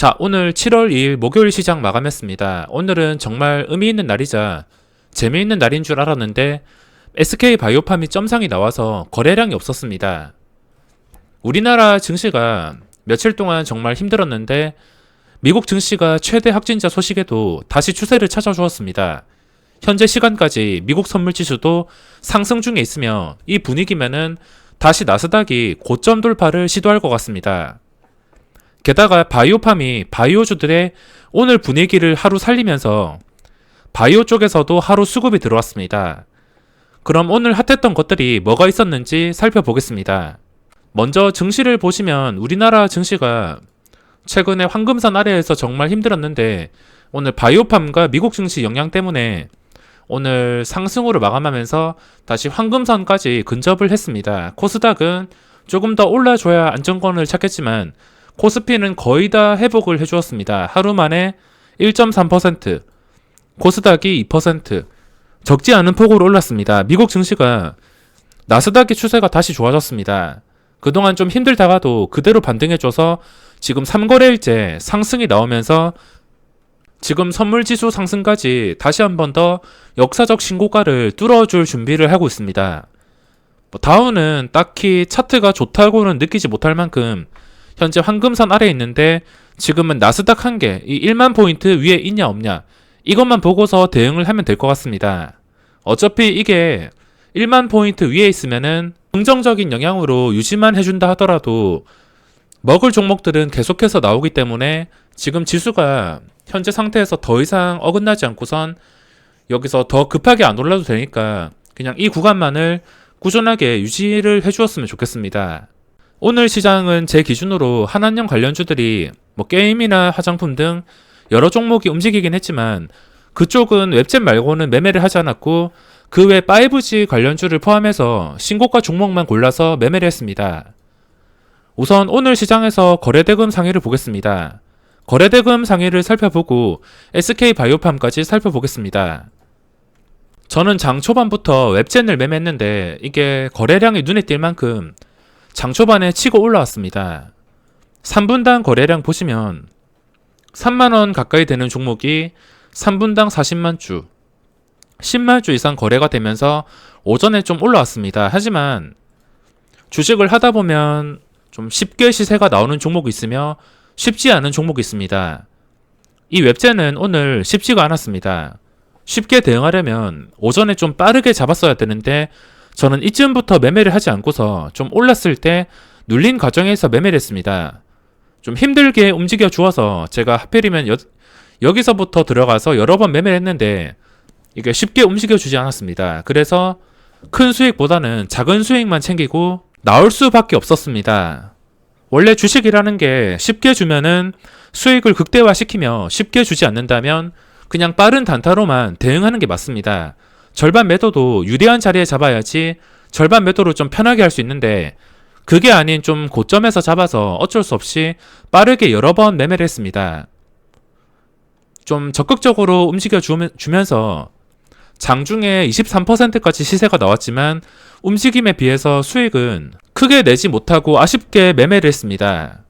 자, 오늘 7월 2일 목요일 시장 마감했습니다. 오늘은 정말 의미 있는 날이자 재미있는 날인 줄 알았는데 SK바이오팜이 점상이 나와서 거래량이 없었습니다. 우리나라 증시가 며칠 동안 정말 힘들었는데 미국 증시가 최대 확진자 소식에도 다시 추세를 찾아주었습니다. 현재 시간까지 미국 선물지수도 상승 중에 있으며 이 분위기면은 다시 나스닥이 고점 돌파를 시도할 것 같습니다. 게다가 바이오팜이 바이오주들의 오늘 분위기를 하루 살리면서 바이오 쪽에서도 하루 수급이 들어왔습니다. 그럼 오늘 핫했던 것들이 뭐가 있었는지 살펴보겠습니다. 먼저 증시를 보시면 우리나라 증시가 최근에 황금선 아래에서 정말 힘들었는데 오늘 바이오팜과 미국 증시 영향 때문에 오늘 상승으로 마감하면서 다시 황금선까지 근접을 했습니다. 코스닥은 조금 더 올라줘야 안정권을 찾겠지만 코스피는 거의 다 회복을 해주었습니다. 하루 만에 1.3%, 코스닥이 2%, 적지 않은 폭으로 올랐습니다. 미국 증시가 나스닥의 추세가 다시 좋아졌습니다. 그동안 좀 힘들다가도 그대로 반등해줘서 지금 3거래일째 상승이 나오면서 지금 선물지수 상승까지 다시 한 번 더 역사적 신고가를 뚫어줄 준비를 하고 있습니다. 다우는 딱히 차트가 좋다고는 느끼지 못할 만큼 현재 황금선 아래에 있는데 지금은 나스닥 한 개, 이 1만 포인트 위에 있냐 없냐 이것만 보고서 대응을 하면 될 것 같습니다. 어차피 이게 1만 포인트 위에 있으면은 긍정적인 영향으로 유지만 해준다 하더라도 먹을 종목들은 계속해서 나오기 때문에 지금 지수가 현재 상태에서 더 이상 어긋나지 않고선 여기서 더 급하게 안 올라도 되니까 그냥 이 구간만을 꾸준하게 유지를 해주었으면 좋겠습니다. 오늘 시장은 제 기준으로 한한령 관련주들이 게임이나 화장품 등 여러 종목이 움직이긴 했지만 그쪽은 웹젠 말고는 매매를 하지 않았고 그 외 5G 관련주를 포함해서 신고가 종목만 골라서 매매를 했습니다. 우선 오늘 시장에서 거래대금 상위를 보겠습니다. 거래대금 상위를 살펴보고 SK바이오팜까지 살펴보겠습니다. 저는 장 초반부터 웹젠을 매매했는데 이게 거래량이 눈에 띌 만큼 장 초반에 치고 올라왔습니다. 3분당 거래량 보시면 3만원 가까이 되는 종목이 3분당 40만 주, 10만 주 이상 거래가 되면서 오전에 좀 올라왔습니다. 하지만 주식을 하다 보면 좀 쉽게 시세가 나오는 종목이 있으며 쉽지 않은 종목이 있습니다. 이 웹젠은 오늘 쉽지가 않았습니다. 쉽게 대응하려면 오전에 좀 빠르게 잡았어야 되는데 저는 이쯤부터 매매를 하지 않고서 좀 올랐을 때 눌린 과정에서 매매를 했습니다. 좀 힘들게 움직여 주어서 제가 하필이면 여기서부터 들어가서 여러 번 매매를 했는데 이게 쉽게 움직여 주지 않았습니다. 그래서 큰 수익보다는 작은 수익만 챙기고 나올 수밖에 없었습니다. 원래 주식이라는 게 쉽게 주면은 수익을 극대화시키며 쉽게 주지 않는다면 그냥 빠른 단타로만 대응하는 게 맞습니다. 절반 매도도 유리한 자리에 잡아야지 절반 매도로 좀 편하게 할 수 있는데 그게 아닌 좀 고점에서 잡아서 어쩔 수 없이 빠르게 여러 번 매매를 했습니다. 좀 적극적으로 움직여 주면서 장중에 23%까지 시세가 나왔지만 움직임에 비해서 수익은 크게 내지 못하고 아쉽게 매매를 했습니다.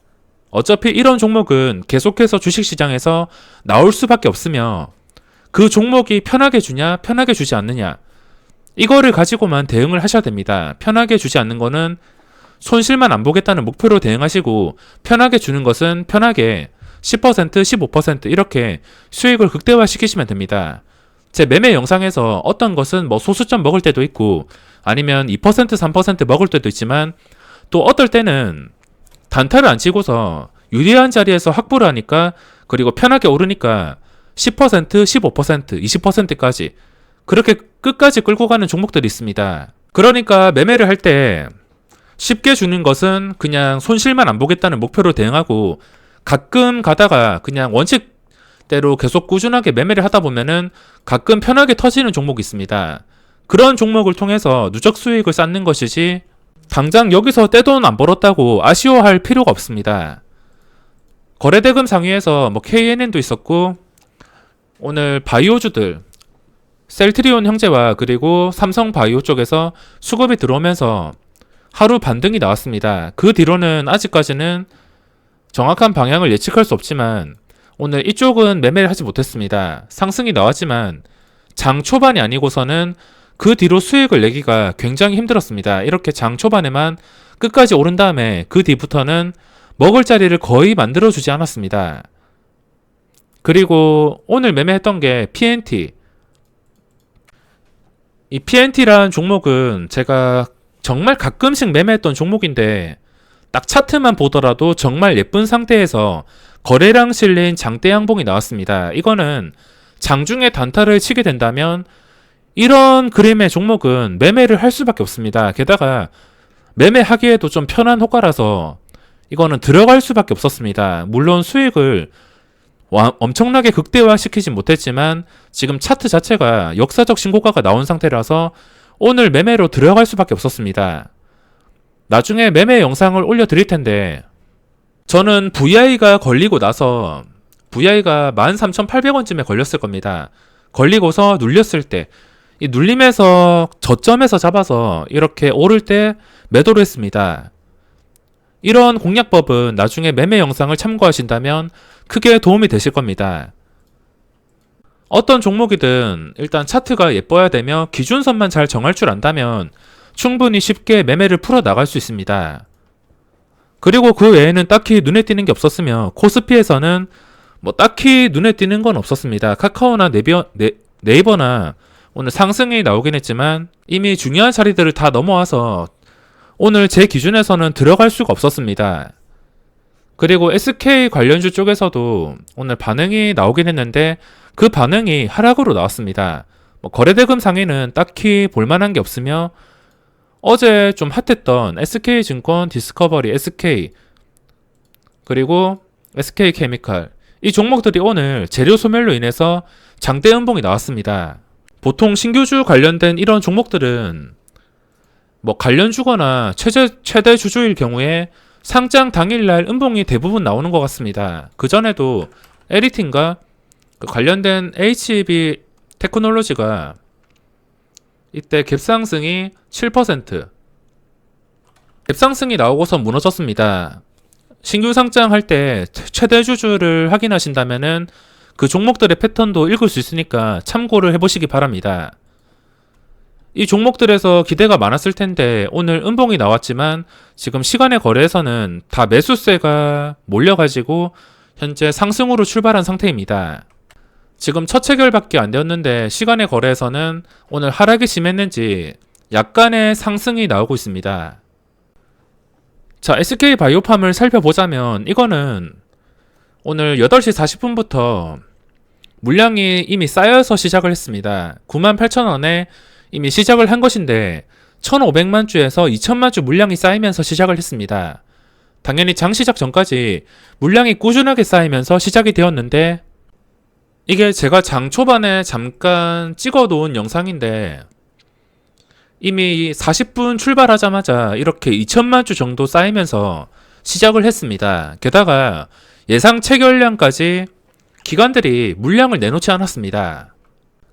어차피 이런 종목은 계속해서 주식시장에서 나올 수밖에 없으며 그 종목이 편하게 주냐 편하게 주지 않느냐 이거를 가지고만 대응을 하셔야 됩니다. 편하게 주지 않는 거는 손실만 안 보겠다는 목표로 대응하시고 편하게 주는 것은 편하게 10%, 15% 이렇게 수익을 극대화시키시면 됩니다. 제 매매 영상에서 어떤 것은 소수점 먹을 때도 있고 아니면 2%, 3% 먹을 때도 있지만 또 어떨 때는 단타를 안 치고서 유리한 자리에서 확보를 하니까 그리고 편하게 오르니까 10%, 15%, 20%까지 그렇게 끝까지 끌고 가는 종목들이 있습니다. 그러니까 매매를 할 때 쉽게 주는 것은 그냥 손실만 안 보겠다는 목표로 대응하고 가끔 가다가 그냥 원칙대로 계속 꾸준하게 매매를 하다 보면은 가끔 편하게 터지는 종목이 있습니다. 그런 종목을 통해서 누적 수익을 쌓는 것이지 당장 여기서 떼돈 안 벌었다고 아쉬워할 필요가 없습니다. 거래대금 상위에서 KNN도 있었고 오늘 바이오주들 셀트리온 형제와 그리고 삼성바이오 쪽에서 수급이 들어오면서 하루 반등이 나왔습니다. 그 뒤로는 아직까지는 정확한 방향을 예측할 수 없지만 오늘 이쪽은 매매를 하지 못했습니다. 상승이 나왔지만 장 초반이 아니고서는 그 뒤로 수익을 내기가 굉장히 힘들었습니다. 이렇게 장 초반에만 끝까지 오른 다음에 그 뒤부터는 먹을 자리를 거의 만들어주지 않았습니다. 그리고 오늘 매매했던 게 PNT. 이 PNT라는 종목은 제가 정말 가끔씩 매매했던 종목인데 딱 차트만 보더라도 정말 예쁜 상태에서 거래량 실린 장대 양봉이 나왔습니다. 이거는 장중에 단타를 치게 된다면 이런 그림의 종목은 매매를 할 수밖에 없습니다. 게다가 매매하기에도 좀 편한 호가라서 이거는 들어갈 수밖에 없었습니다. 물론 수익을 엄청나게 극대화시키진 못했지만 지금 차트 자체가 역사적 신고가가 나온 상태라서 오늘 매매로 들어갈 수밖에 없었습니다. 나중에 매매 영상을 올려드릴 텐데 저는 VI가 걸리고 나서 VI가 13,800원쯤에 걸렸을 겁니다. 걸리고서 눌렸을 때 이 눌림에서 저점에서 잡아서 이렇게 오를 때 매도를 했습니다. 이런 공략법은 나중에 매매 영상을 참고하신다면 크게 도움이 되실 겁니다. 어떤 종목이든 일단 차트가 예뻐야 되며 기준선만 잘 정할 줄 안다면 충분히 쉽게 매매를 풀어 나갈 수 있습니다. 그리고 그 외에는 딱히 눈에 띄는 게 없었으며 코스피에서는 뭐 딱히 눈에 띄는 건 없었습니다. 카카오나 네이버나 오늘 상승이 나오긴 했지만 이미 중요한 자리들을 다 넘어와서 오늘 제 기준에서는 들어갈 수가 없었습니다. 그리고 SK 관련주 쪽에서도 오늘 반응이 나오긴 했는데 그 반응이 하락으로 나왔습니다. 거래대금 상에는 딱히 볼만한 게 없으며 어제 좀 핫했던 SK증권, 디스커버리, SK 그리고 SK케미칼 이 종목들이 오늘 재료 소멸로 인해서 장대 음봉이 나왔습니다. 보통 신규주 관련된 이런 종목들은 관련주거나 최대 주주일 경우에 상장 당일날 음봉이 대부분 나오는 것 같습니다. 그전에도 에리틴과 관련된 HEB 테크놀로지가 이때 갭상승이 7% 갭상승이 나오고서 무너졌습니다. 신규 상장할 때 최대 주주를 확인하신다면은 그 종목들의 패턴도 읽을 수 있으니까 참고를 해보시기 바랍니다. 이 종목들에서 기대가 많았을 텐데 오늘 음봉이 나왔지만 지금 시간의 거래에서는 다 매수세가 몰려가지고 현재 상승으로 출발한 상태입니다. 지금 첫 체결밖에 안 되었는데 시간의 거래에서는 오늘 하락이 심했는지 약간의 상승이 나오고 있습니다. 자, SK바이오팜을 살펴보자면 이거는 오늘 8시 40분부터 물량이 이미 쌓여서 시작을 했습니다. 98,000원에 이미 시작을 한 것인데 1,500만 주에서 2,000만 주 물량이 쌓이면서 시작을 했습니다. 당연히 장 시작 전까지 물량이 꾸준하게 쌓이면서 시작이 되었는데 이게 제가 장 초반에 잠깐 찍어 놓은 영상인데 이미 40분 출발하자마자 이렇게 2,000만 주 정도 쌓이면서 시작을 했습니다. 게다가 예상 체결량까지 기관들이 물량을 내놓지 않았습니다.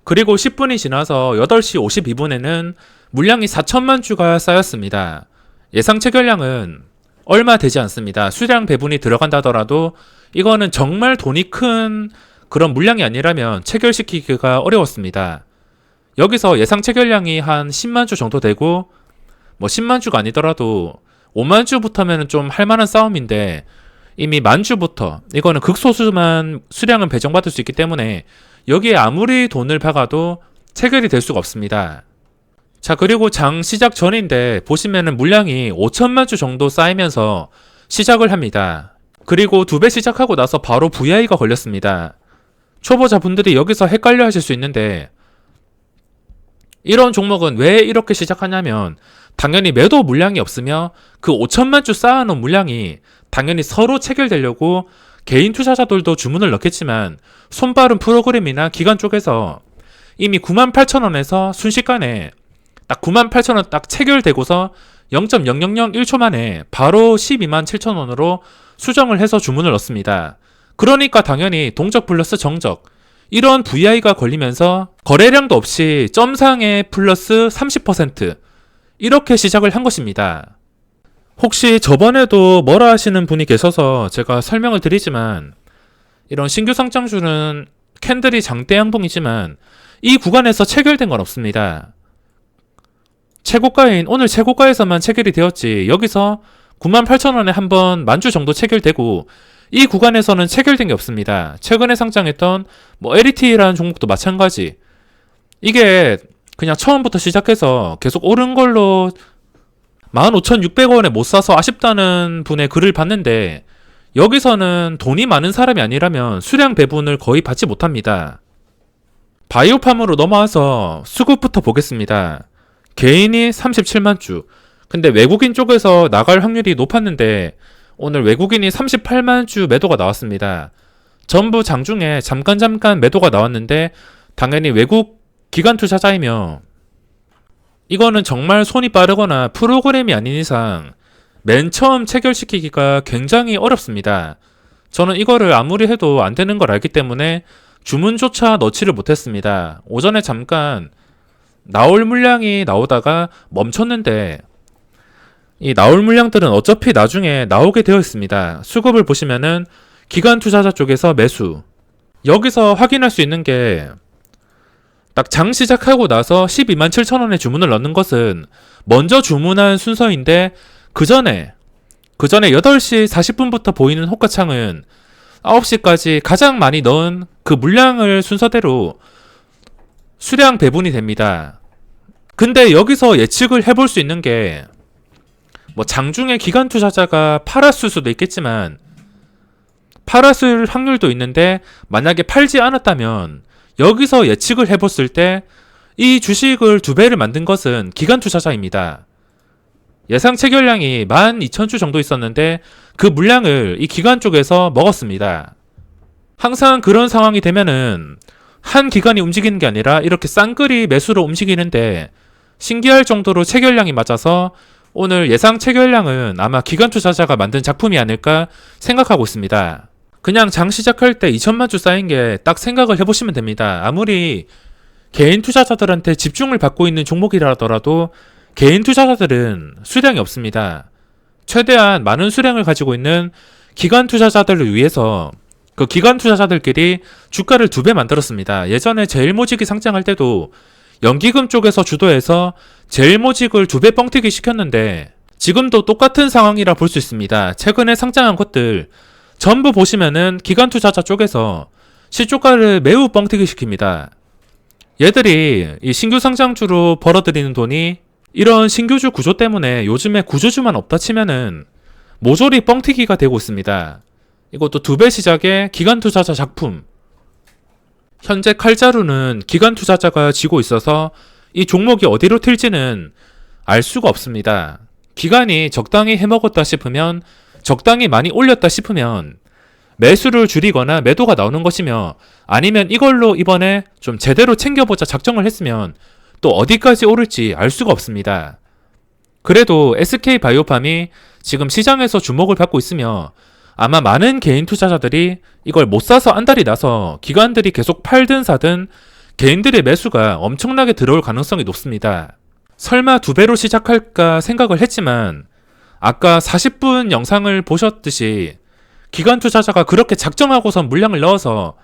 그리고 10분이 지나서 8시 52분에는 물량이 4천만 주가 쌓였습니다. 예상 체결량은 얼마 되지 않습니다. 수량 배분이 들어간다더라도 이거는 정말 돈이 큰 그런 물량이 아니라면 체결시키기가 어려웠습니다. 여기서 예상 체결량이 한 10만 주 정도 되고 10만 주가 아니더라도 5만 주부터면 좀 할만한 싸움인데 이미 만 주부터 이거는 극소수만 수량은 배정받을 수 있기 때문에 여기에 아무리 돈을 박아도 체결이 될 수가 없습니다. 자, 그리고 장 시작 전인데 보시면은 물량이 5천만 주 정도 쌓이면서 시작을 합니다. 그리고 2배 시작하고 나서 바로 VI가 걸렸습니다. 초보자분들이 여기서 헷갈려 하실 수 있는데 이런 종목은 왜 이렇게 시작하냐면 당연히 매도 물량이 없으며 그 5천만 주 쌓아놓은 물량이 당연히 서로 체결되려고 개인 투자자들도 주문을 넣겠지만 손빠른 프로그램이나 기관 쪽에서 이미 98,000원에서 순식간에 딱 98,000원 딱 체결되고서 0.0001초 만에 바로 127,000원으로 수정을 해서 주문을 넣습니다. 그러니까 당연히 동적 플러스 정적 이런 VI가 걸리면서 거래량도 없이 점상에 플러스 30% 이렇게 시작을 한 것입니다. 혹시 저번에도 뭐라 하시는 분이 계셔서 제가 설명을 드리지만 이런 신규 상장주는 캔들이 장대 양봉이지만 이 구간에서 체결된 건 없습니다. 최고가인 오늘 최고가에서만 체결이 되었지 여기서 98,000원에 한번 만주 정도 체결되고 이 구간에서는 체결된 게 없습니다. 최근에 상장했던 LET라는 종목도 마찬가지. 이게 그냥 처음부터 시작해서 계속 오른 걸로 15,600원에 못 사서 아쉽다는 분의 글을 봤는데 여기서는 돈이 많은 사람이 아니라면 수량 배분을 거의 받지 못합니다. 바이오팜으로 넘어와서 수급부터 보겠습니다. 개인이 37만 주. 근데 외국인 쪽에서 나갈 확률이 높았는데 오늘 외국인이 38만 주 매도가 나왔습니다. 전부 장중에 잠깐 매도가 나왔는데 당연히 외국 기관 투자자이며 이거는 정말 손이 빠르거나 프로그램이 아닌 이상 맨 처음 체결시키기가 굉장히 어렵습니다. 저는 이거를 아무리 해도 안 되는 걸 알기 때문에 주문조차 넣지를 못했습니다. 오전에 잠깐 나올 물량이 나오다가 멈췄는데 이 나올 물량들은 어차피 나중에 나오게 되어 있습니다. 수급을 보시면은 기관 투자자 쪽에서 매수. 여기서 확인할 수 있는 게 딱 장 시작하고 나서 127,000원에 주문을 넣는 것은 먼저 주문한 순서인데 그 전에 8시 40분부터 보이는 호가창은 9시까지 가장 많이 넣은 그 물량을 순서대로 수량 배분이 됩니다. 근데 여기서 예측을 해볼 수 있는 게 장중에 기관 투자자가 팔았을 수도 있겠지만 팔았을 확률도 있는데 만약에 팔지 않았다면 여기서 예측을 해봤을 때 이 주식을 2배를 만든 것은 기관 투자자입니다. 예상 체결량이 12,000주 정도 있었는데 그 물량을 이 기관 쪽에서 먹었습니다. 항상 그런 상황이 되면은 한 기관이 움직이는 게 아니라 이렇게 쌍끌이 매수로 움직이는데 신기할 정도로 체결량이 맞아서 오늘 예상 체결량은 아마 기관 투자자가 만든 작품이 아닐까 생각하고 있습니다. 그냥 장 시작할 때 2천만 주 쌓인 게 딱 생각을 해보시면 됩니다. 아무리 개인 투자자들한테 집중을 받고 있는 종목이라더라도 개인 투자자들은 수량이 없습니다. 최대한 많은 수량을 가지고 있는 기관 투자자들을 위해서 그 기관 투자자들끼리 주가를 2배 만들었습니다. 예전에 제일모직이 상장할 때도 연기금 쪽에서 주도해서 제일모직을 2배 뻥튀기 시켰는데 지금도 똑같은 상황이라 볼 수 있습니다. 최근에 상장한 것들 전부 보시면은 기관 투자자 쪽에서 시초가를 매우 뻥튀기 시킵니다. 얘들이 이 신규 상장주로 벌어들이는 돈이 이런 신규주 구조 때문에 요즘에 구조주만 없다 치면은 모조리 뻥튀기가 되고 있습니다. 이것도 2배 시작의 기관 투자자 작품. 현재 칼자루는 기관 투자자가 쥐고 있어서 이 종목이 어디로 튈지는 알 수가 없습니다. 기관이 적당히 해먹었다 싶으면 적당히 많이 올렸다 싶으면 매수를 줄이거나 매도가 나오는 것이며 아니면 이걸로 이번에 좀 제대로 챙겨보자 작정을 했으면 또 어디까지 오를지 알 수가 없습니다. 그래도 SK바이오팜이 지금 시장에서 주목을 받고 있으며 아마 많은 개인 투자자들이 이걸 못 사서 안달이 나서 기관들이 계속 팔든 사든 개인들의 매수가 엄청나게 들어올 가능성이 높습니다. 설마 2배로 시작할까 생각을 했지만 아까 40분 영상을 보셨듯이 기관 투자자가 그렇게 작정하고선 물량을 넣어서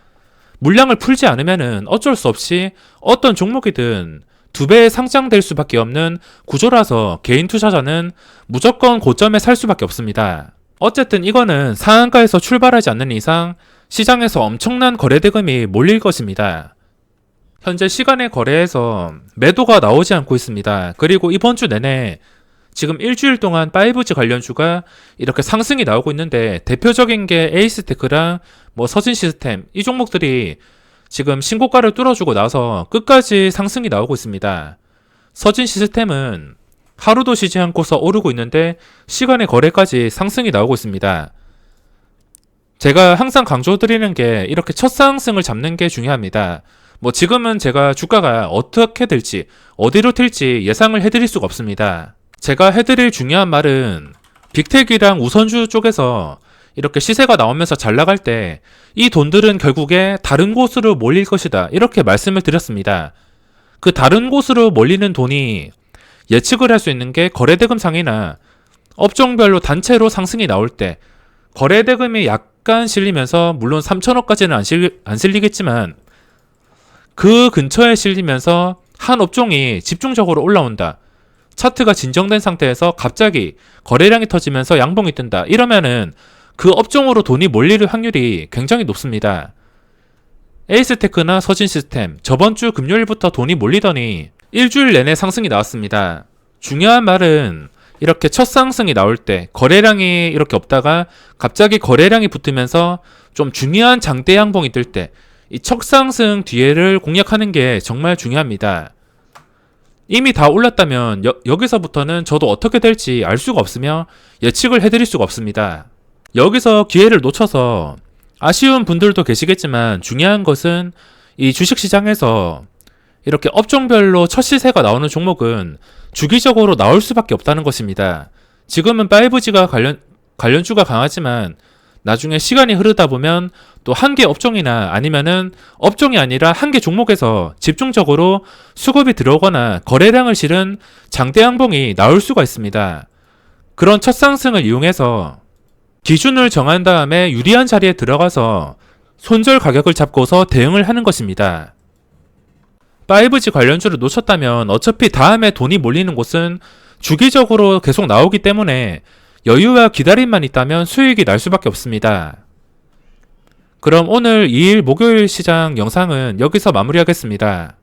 물량을 풀지 않으면은 어쩔 수 없이 어떤 종목이든 2배에 상장될 수밖에 없는 구조라서 개인 투자자는 무조건 고점에 살 수밖에 없습니다. 어쨌든 이거는 상한가에서 출발하지 않는 이상 시장에서 엄청난 거래 대금이 몰릴 것입니다. 현재 시간의 거래에서 매도가 나오지 않고 있습니다. 그리고 이번 주 내내 지금 일주일 동안 5G 관련주가 이렇게 상승이 나오고 있는데 대표적인 게 에이스테크랑 서진 시스템 이 종목들이 지금 신고가를 뚫어주고 나서 끝까지 상승이 나오고 있습니다. 서진 시스템은 하루도 쉬지 않고서 오르고 있는데 시간의 거래까지 상승이 나오고 있습니다. 제가 항상 강조드리는 게 이렇게 첫 상승을 잡는 게 중요합니다. 지금은 제가 주가가 어떻게 될지 어디로 튈지 예상을 해드릴 수가 없습니다. 제가 해드릴 중요한 말은 빅텍이랑 우선주 쪽에서 이렇게 시세가 나오면서 잘 나갈 때 이 돈들은 결국에 다른 곳으로 몰릴 것이다 이렇게 말씀을 드렸습니다. 그 다른 곳으로 몰리는 돈이 예측을 할 수 있는 게 거래대금상이나 업종별로 단체로 상승이 나올 때 거래 대금이 약간 실리면서, 물론 3천억까지는 안 실리겠지만 그 근처에 실리면서 한 업종이 집중적으로 올라온다. 차트가 진정된 상태에서 갑자기 거래량이 터지면서 양봉이 뜬다. 이러면은 그 업종으로 돈이 몰릴 확률이 굉장히 높습니다. 에이스테크나 서진시스템, 저번 주 금요일부터 돈이 몰리더니 일주일 내내 상승이 나왔습니다. 중요한 말은 이렇게 첫 상승이 나올 때 거래량이 이렇게 없다가 갑자기 거래량이 붙으면서 좀 중요한 장대 양봉이 뜰 때 이 첫 상승 뒤에를 공략하는 게 정말 중요합니다. 이미 다 올랐다면 여기서부터는 저도 어떻게 될지 알 수가 없으며 예측을 해드릴 수가 없습니다. 여기서 기회를 놓쳐서 아쉬운 분들도 계시겠지만, 중요한 것은 이 주식시장에서 이렇게 업종별로 첫 시세가 나오는 종목은 주기적으로 나올 수밖에 없다는 것입니다. 지금은 5G가 관련주가 강하지만 나중에 시간이 흐르다 보면 또 한 개 업종이나 아니면은 업종이 아니라 한 개 종목에서 집중적으로 수급이 들어오거나 거래량을 실은 장대 양봉이 나올 수가 있습니다. 그런 첫 상승을 이용해서 기준을 정한 다음에 유리한 자리에 들어가서 손절 가격을 잡고서 대응을 하는 것입니다. 5G 관련주를 놓쳤다면 어차피 다음에 돈이 몰리는 곳은 주기적으로 계속 나오기 때문에 여유와 기다림만 있다면 수익이 날 수밖에 없습니다. 그럼 오늘 2일 목요일 시장 영상은 여기서 마무리하겠습니다.